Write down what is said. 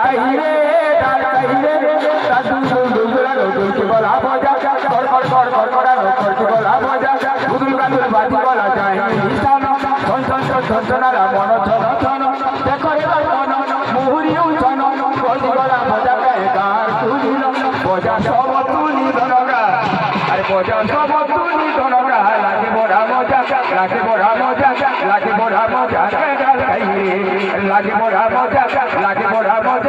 কাহিরে ডাল কাহিরে দাদু দুলদুলা দুলকি গলা মজা কর কর কর কর করা করকি গলা মজা দুদুল গাদুল বাজি গলা যায় নিশান ছন ছন ছন ছন ছনারা মন ছন ছন দেখো এবার মন মুহুরিও ছন করকি গলা মজা গায়ে গান তুলিল মজা সব তুলি ধনগা আরে মজা সব তুলি ধনগা লাগে বড়া মজা লাগে বড়া মজা লাগে বড়া মজা ডাল কাহিরে লাগে বড়া মজা লাগে বড়া মজা